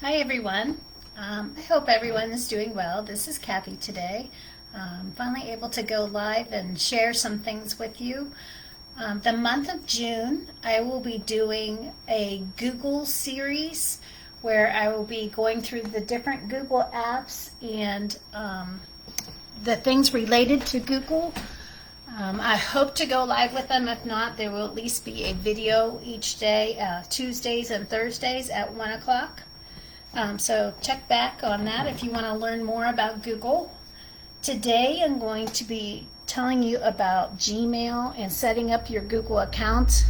Hi everyone. I hope everyone is doing well. This is Kathy today. Finally able to go live and share some things with you. The month of June, I will be doing a Google series where I will be going through the different Google apps and the things related to Google. I hope to go live with them. If not, there will at least be a video each day, Tuesdays and Thursdays at 1 o'clock. So check back on that if you want to learn more about Google. Today I'm going to be telling you about Gmail and setting up your Google account.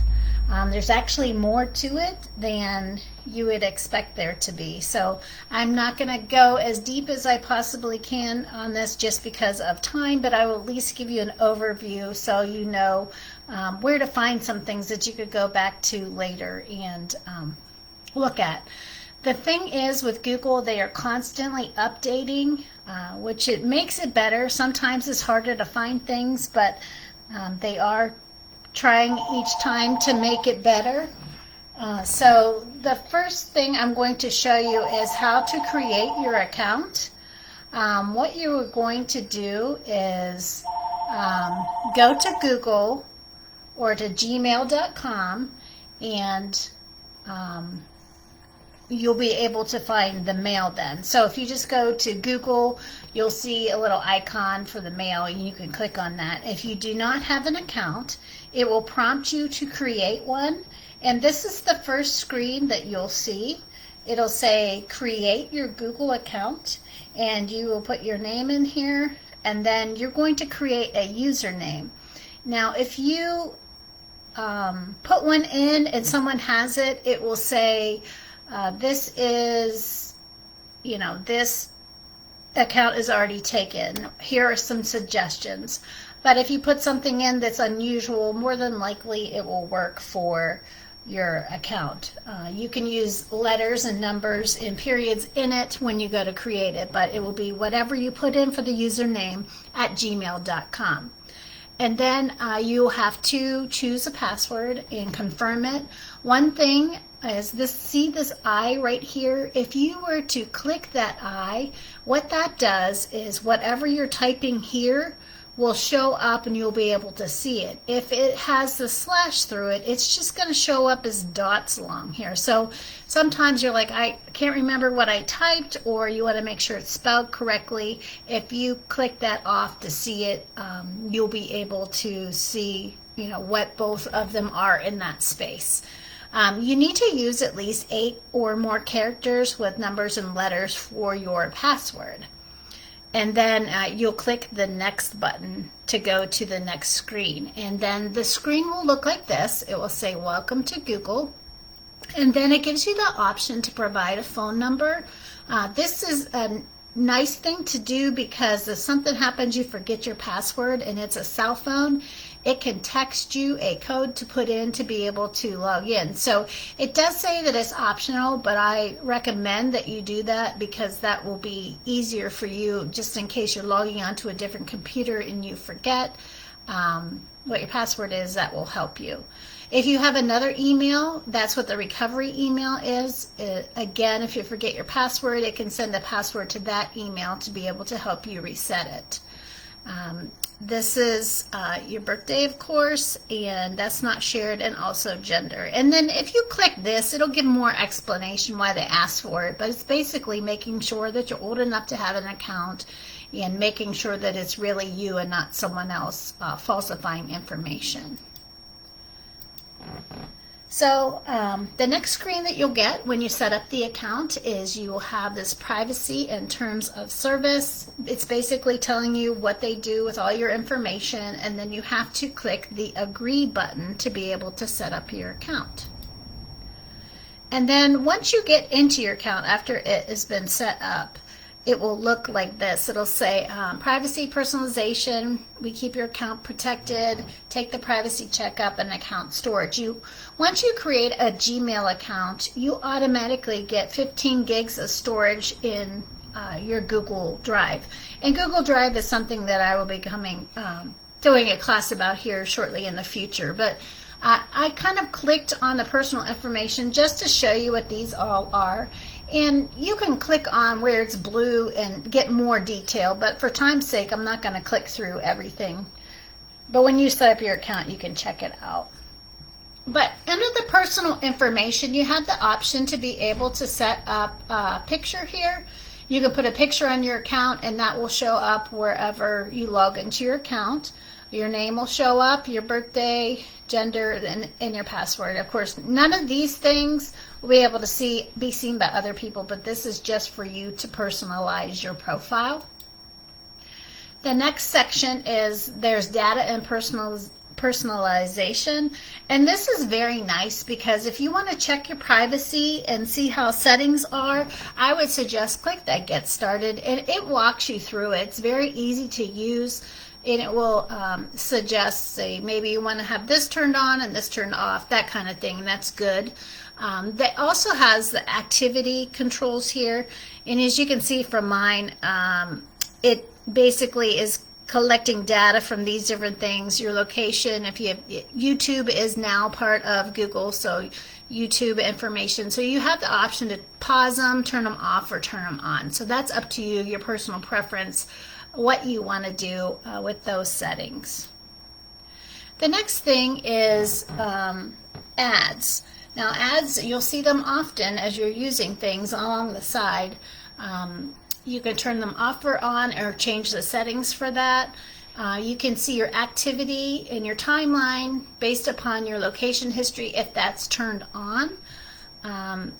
There's actually more to it than you would expect there to be. So I'm not going to go as deep as I possibly can on this just because of time, but I will at least give you an overview so you know where to find some things that you could go back to later and look at. The thing is with Google, they are constantly updating, which it makes it better. Sometimes it's harder to find things, but they are trying each time to make it better. So the first thing I'm going to show you is how to create your account. What you're going to do is go to Google or to gmail.com and you'll be able to find the mail then. So if you just go to Google, you'll see a little icon for the mail and you can click on that. If you do not have an account, it will prompt you to create one. And this is the first screen that you'll see. It'll say create your Google account and you will put your name in here and then you're going to create a username. Now if you put one in and someone has it, it will say this is, this account is already taken. Here are some suggestions. But if you put something in that's unusual, more than likely it will work for your account. You can use letters and numbers and periods in it when you go to create it, but it will be whatever you put in for the username at gmail.com. And then you have to choose a password and confirm it. One thing is see this I right here? If you were to click that I, what that does is whatever you're typing here will show up and you'll be able to see it. If it has the slash through it, it's just going to show up as dots along here. So sometimes you're like, I can't remember what I typed, or you want to make sure it's spelled correctly. If you click that off to see it, you'll be able to see what both of them are in that space. You need to use at least 8 or more characters with numbers and letters for your password. And then you'll click the next button to go to the next screen. And then the screen will look like this. It will say, welcome to Google. And then it gives you the option to provide a phone number. This is a nice thing to do because if something happens, you forget your password and it's a cell phone, it can text you a code to put in to be able to log in. So it does say that it's optional, but I recommend that you do that because that will be easier for you just in case you're logging onto a different computer and you forget what your password is. That will help you. If you have another email, that's what the recovery email is. Again, if you forget your password, it can send a password to that email to be able to help you reset it. This is your birthday, of course, and that's not shared, and also gender. And then if you click this, it'll give more explanation why they asked for it, but it's basically making sure that you're old enough to have an account and making sure that it's really you and not someone else falsifying information. So the next screen that you'll get when you set up the account is you will have this privacy and terms of service. It's basically telling you what they do with all your information, and then you have to click the agree button to be able to set up your account. And then once you get into your account after it has been set up, it will look like this. It'll say privacy, personalization, we keep your account protected, take the privacy checkup, and account storage. Once you create a Gmail account, you automatically get 15 gigs of storage in your Google Drive. And Google Drive is something that I will be doing a class about here shortly in the future. But I kind of clicked on the personal information just to show you what these all are. And you can click on where it's blue and get more detail, but for time's sake, I'm not going to click through everything. But when you set up your account, you can check it out. But under the personal information, you have the option to be able to set up a picture here. You can put a picture on your account and that will show up wherever you log into your account. Your name will show up, your birthday, gender, and your password. Of course, none of these things will be able to be seen by other people, but this is just for you to personalize your profile. The next section is there's data and personalization, and this is very nice because if you want to check your privacy and see how settings are, I would suggest click that Get Started, and it walks you through it. It's very easy to use, and it will suggest, say, maybe you want to have this turned on and this turned off, that kind of thing. That's good. That also has the activity controls here, and as you can see from mine, it basically is collecting data from these different things. Your location, if you have YouTube is now part of Google, so YouTube information. So you have the option to pause them, turn them off, or turn them on. So that's up to you, your personal preference, what you want to do with those settings. The next thing is ads. Now ads, you'll see them often as you're using things along the side. You can turn them off or on or change the settings for that. You can see your activity in your timeline based upon your location history if that's turned on.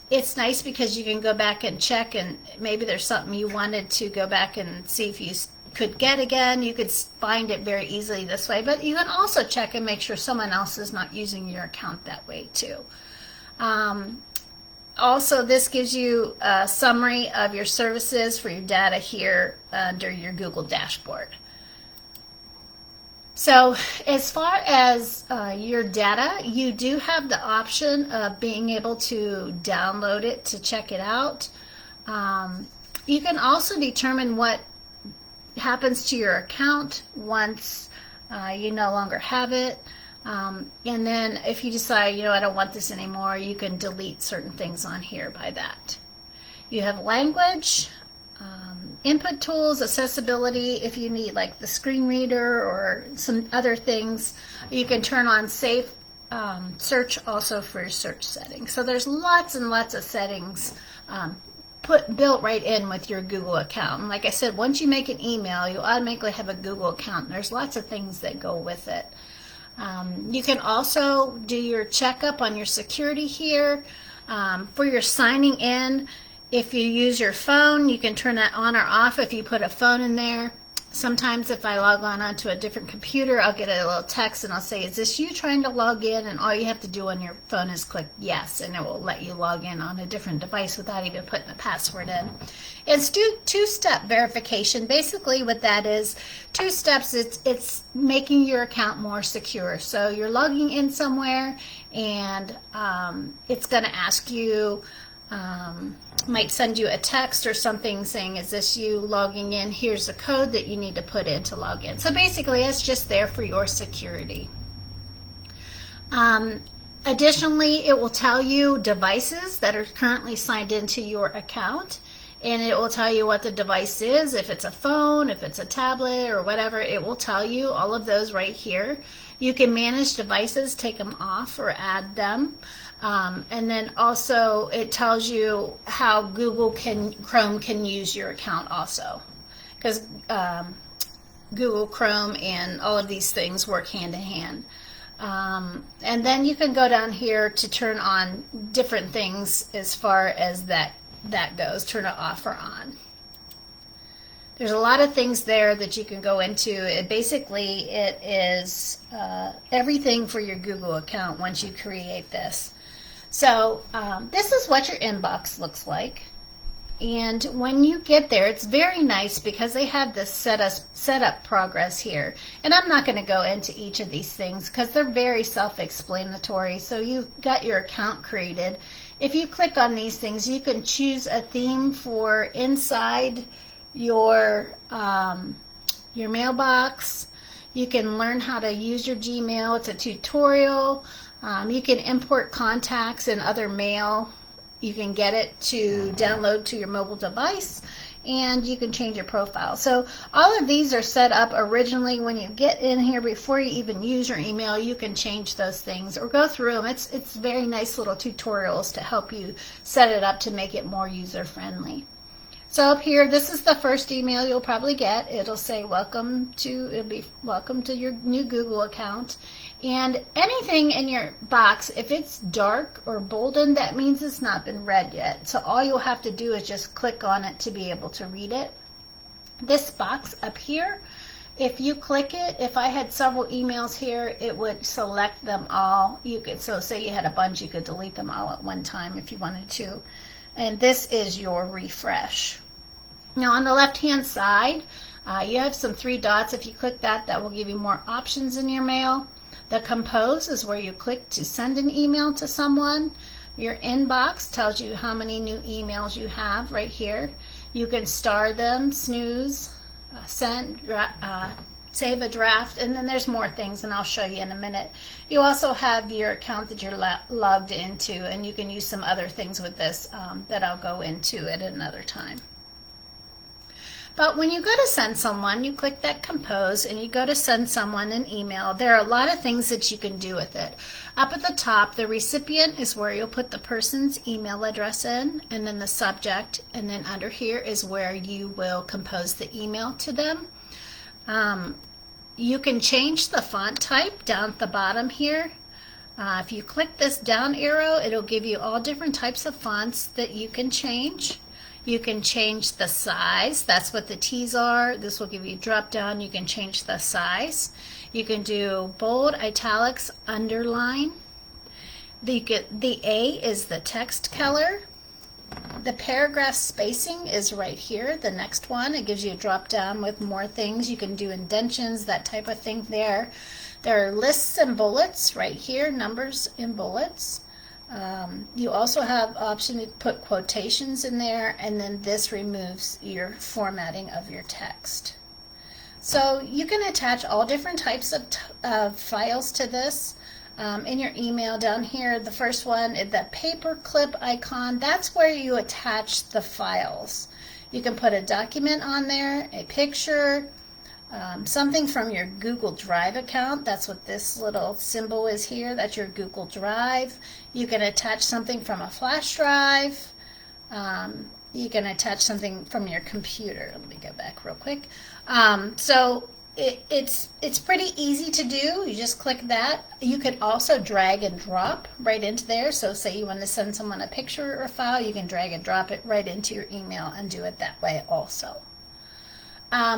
It's nice because you can go back and check, and maybe there's something you wanted to go back and see if you could get again. You could find it very easily this way, but you can also check and make sure someone else is not using your account that way too. Also, this gives you a summary of your services for your data here under your Google dashboard. So as far as your data, you do have the option of being able to download it to check it out. You can also determine what happens to your account once you no longer have it. And then if you decide, I don't want this anymore, you can delete certain things on here by that. You have language, input tools, accessibility, if you need like the screen reader or some other things. You can turn on safe search also for your search settings. So there's lots and lots of settings built right in with your Google account. And like I said, once you make an email, you automatically have a Google account. And there's lots of things that go with it. You can also do your checkup on your security here. For your signing in, if you use your phone, you can turn that on or off if you put a phone in there. Sometimes if I log on onto a different computer, I'll get a little text and I'll say, is this you trying to log in? And all you have to do on your phone is click yes, and it will let you log in on a different device without even putting the password in. It's two-step verification. Basically what that is, 2 steps, it's making your account more secure. So you're logging in somewhere and it's going to ask you, might send you a text or something saying, is this you logging in? Here's the code that you need to put in to log in. So basically it's just there for your security. Additionally, it will tell you devices that are currently signed into your account, and it will tell you what the device is. If it's a phone, if it's a tablet or whatever, it will tell you all of those right here. You can manage devices, take them off or add them. And then also it tells you how Chrome can use your account also, because Google Chrome and all of these things work hand in hand. And then you can go down here to turn on different things as far as that goes, turn it off or on. There's a lot of things there that you can go into. It is everything for your Google account once you create this. So this is what your inbox looks like. And when you get there, it's very nice because they have this setup progress here. And I'm not going to go into each of these things because they're very self-explanatory. So you've got your account created. If you click on these things, you can choose a theme for inside your mailbox. You can learn how to use your Gmail. It's a tutorial. You can import contacts and other mail You can get it to download to your mobile device, and you can change your profile. So all of these are set up originally when you get in here. Before you even use your email, you can change those things or go through them. It's very nice little tutorials to help you set it up to make it more user friendly. So up here, this is the first email you'll probably get. It'll say welcome to your new Google account. And anything in your box, if it's dark or bolden, that means it's not been read yet. So all you'll have to do is just click on it to be able to read it. This box up here, if you click it, if I had several emails here, it would select them all. So say you had a bunch, you could delete them all at one time if you wanted to. And this is your refresh. Now on the left hand side, you have some 3 dots. If you click that, that will give you more options in your mail. The compose is where you click to send an email to someone. Your inbox tells you how many new emails you have right here. You can star them, snooze, send, save a draft, and then there's more things, and I'll show you in a minute. You also have your account that you're logged into, and you can use some other things with this that I'll go into at another time. But when you go to send someone, you click that compose and you go to send someone an email. There are a lot of things that you can do with it. Up at the top, the recipient is where you'll put the person's email address in, and then the subject, and then under here is where you will compose the email to them. You can change the font type down at the bottom here. If you click this down arrow, it'll give you all different types of fonts that you can change. You can change the size. That's what the T's are. This will give you a drop down. You can change the size. You can do bold, italics, underline. The A is the text color. The paragraph spacing is right here, the next one. It gives you a drop down with more things. You can do indentions, that type of thing there. There are lists and bullets right here, numbers and bullets. You also have option to put quotations in there, and then this removes your formatting of your text. So you can attach all different types of files to this. In your email down here, the first one, the paperclip icon, that's where you attach the files. You can put a document on there, a picture, something from your Google Drive account. That's what this little symbol is here. That's your Google Drive. You can attach something from a flash drive. You can attach something from your computer. Let me go back real quick. So it's pretty easy to do. You just click that. You could also drag and drop right into there. So say you want to send someone a picture or file, you can drag and drop it right into your email and do it that way also.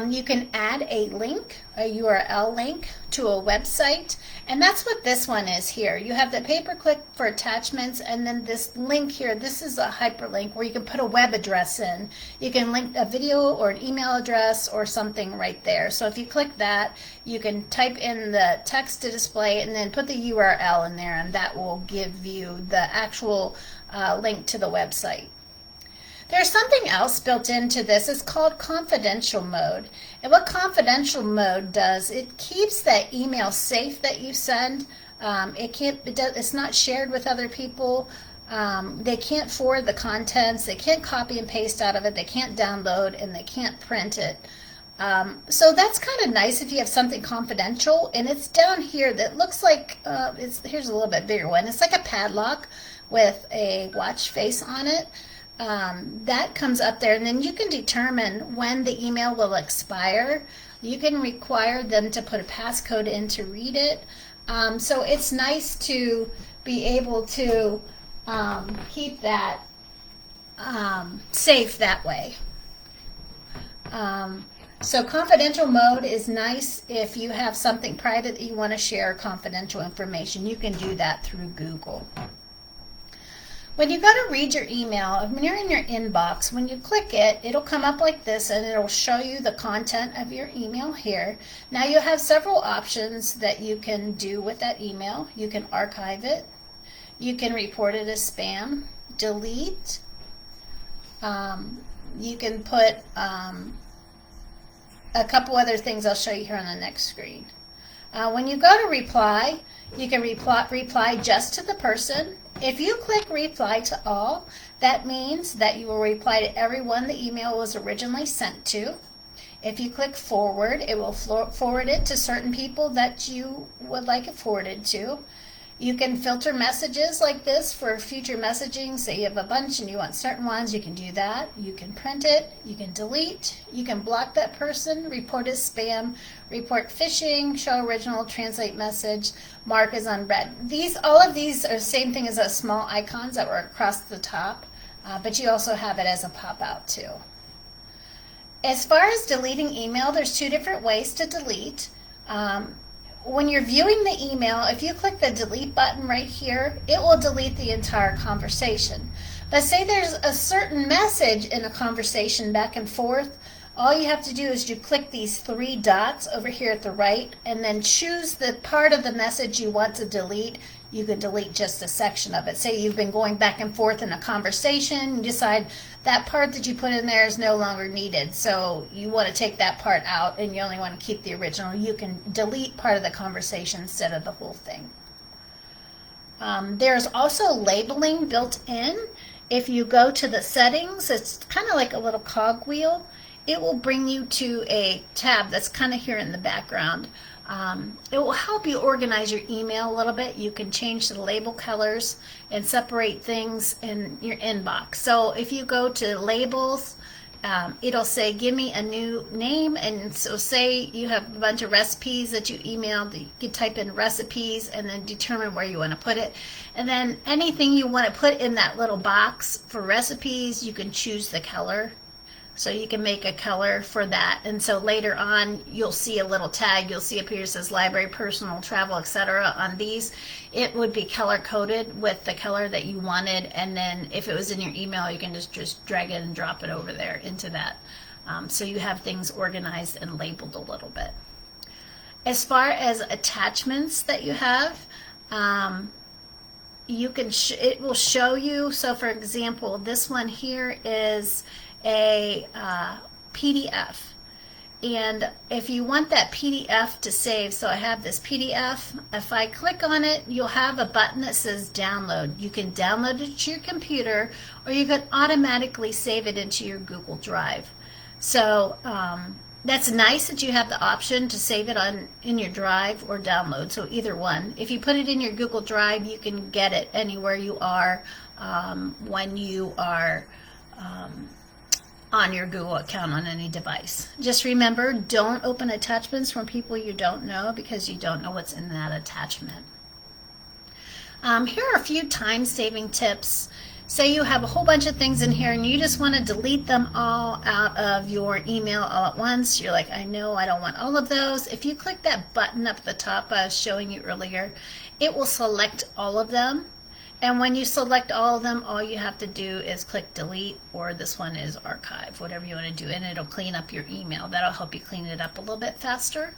You can add a link, a URL link to a website, and that's what this one is here. You have the paperclip for attachments, and then this link here, this is a hyperlink where you can put a web address in. You can link a video or an email address or something right there. So if you click that, you can type in the text to display and then put the URL in there, and that will give you the actual link to the website. There's something else built into this. It's called confidential mode. And what confidential mode does, it keeps that email safe that you send. It's not shared with other people. They can't forward the contents. They can't copy and paste out of it. They can't download, and they can't print it. So that's kind of nice if you have something confidential. And it's down here that looks like, here's a little bit bigger one. It's like a padlock with a watch face on it. That comes up there, and then you can determine when the email will expire. You can require them to put a passcode in to read it. So it's nice to be able to keep that safe that way. So confidential mode is nice if you have something private that you want to share confidential information. You can do that through Google. When you go to read your email, when you're in your inbox, when you click it, it'll come up like this, and it'll show you the content of your email here. Now you have several options that you can do with that email. You can archive it. You can report it as spam, delete. You can put a couple other things I'll show you here on the next screen. When you go to reply, you can reply just to the person. If you click reply to all, That means that you will reply to everyone the email was originally sent to. If you click forward, it will forward it to certain people that you would like it forwarded to. You can filter messages like this for future messaging. Say you have a bunch and you want certain ones, you can do that. You can print it, you can delete, you can block that person, report as spam, report phishing, show original, translate message, mark as unread. All of these are the same thing as those small icons that were across the top, but you also have it as a pop-out too. As far as deleting email, there's two different ways to delete. When you're viewing the email, if you click the delete button right here, it will delete the entire conversation. But say there's a certain message in a conversation back and forth, all you have to do is you click these three dots over here at the right and then choose the part of the message you want to delete. You can delete just a section of it. Say you've been going back and forth in a conversation, you decide that part that you put in there is no longer needed, so you want to take that part out and you only want to keep the original. You can delete part of the conversation instead of the whole thing. There's also labeling built in. If you go to the settings, it's kind of like a little cogwheel. It will bring you to a tab that's kind of here in the background. It will help you organize your email a little bit. You can change the label colors and separate things in your inbox. So if you go to labels, it'll say give me a new name, and so say you have a bunch of recipes that you emailed, you can type in recipes and then determine where you want to put it, and then anything you want to put in that little box for recipes, you can choose the color. So you can make a color for that, and so later on you'll see a little tag, you'll see up here says library, personal, travel, etc. On these, it would be color coded with the color that you wanted, and then if it was in your email, you can just drag it and drop it over there into that. So you have things organized and labeled a little bit. As far as attachments that you have, you can it will show you. So for example, this one here is a PDF, and if you want that PDF to save, so I have this PDF, if I click on it, you'll have a button that says download. You can download it to your computer, or you can automatically save it into your Google Drive. So that's nice that you have the option to save it in your Drive or download, so either one. If you put it in your Google Drive, you can get it anywhere you are when you are on your Google account on any device. Just remember, don't open attachments from people you don't know, because you don't know what's in that attachment. Here are a few time-saving tips. Say you have a whole bunch of things in here and you just want to delete them all out of your email all at once. You're like, I know I don't want all of those. If you click that button up at the top I was showing you earlier, it will select all of them. And when you select all of them, all you have to do is click delete, or this one is archive, whatever you want to do, and it'll clean up your email. That'll help you clean it up a little bit faster.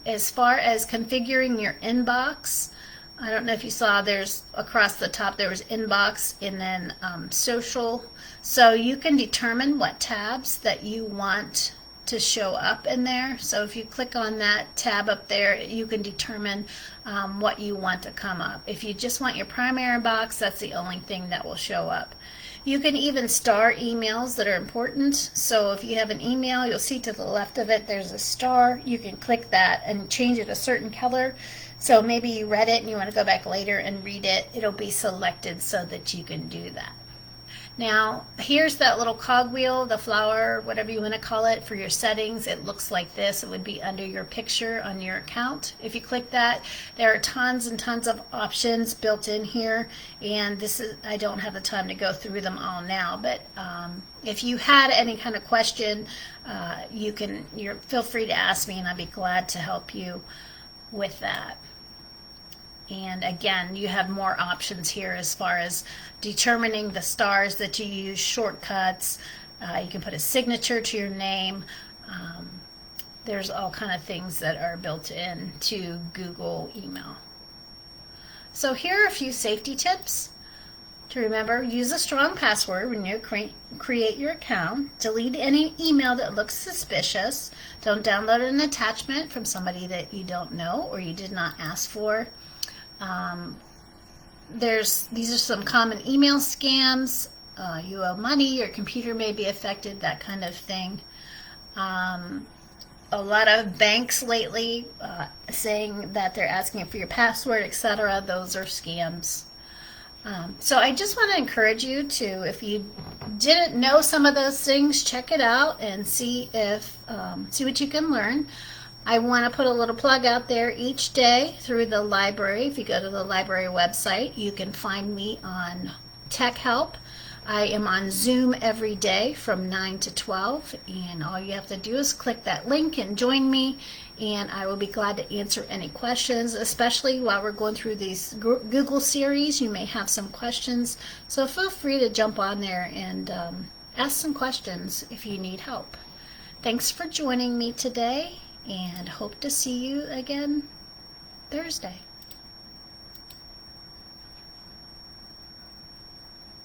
As far as configuring your inbox, I don't know if you saw, there's across the top there was inbox and then social. So you can determine what tabs that you want to show up in there. So if you click on that tab up there, you can determine what you want to come up. If you just want your primary box, that's the only thing that will show up. You can even star emails that are important. So if you have an email, you'll see to the left of it there's a star. You can click that and change it a certain color. So maybe you read it and you want to go back later and read it. It'll be selected so that you can do that. Now, here's that little cogwheel, the flower, whatever you want to call it, for your settings. It looks like this. It would be under your picture on your account. If you click that, there are tons and tons of options built in here, and this is, I don't have the time to go through them all now, but if you had any kind of question, feel free to ask me and I'd be glad to help you with that. And again, you have more options here as far as determining the stars that you use, shortcuts. You can put a signature to your name. There's all kind of things that are built in to Google email. So here are a few safety tips to remember. Use a strong password when you create your account. Delete any email that looks suspicious. Don't download an attachment from somebody that you don't know or you did not ask for. these are some common email scams. You owe money, your computer may be affected, that kind of thing. A lot of banks lately saying that they're asking for your password, etc. Those are scams. So I just want to encourage you to, if you didn't know some of those things, check it out and see what you can learn. I want to put a little plug out there each day through the library. If you go to the library website, you can find me on Tech Help. I am on Zoom every day from 9 to 12, and all you have to do is click that link and join me, and I will be glad to answer any questions, especially while we're going through these Google series. You may have some questions, so feel free to jump on there and ask some questions if you need help. Thanks for joining me today, and hope to see you again Thursday.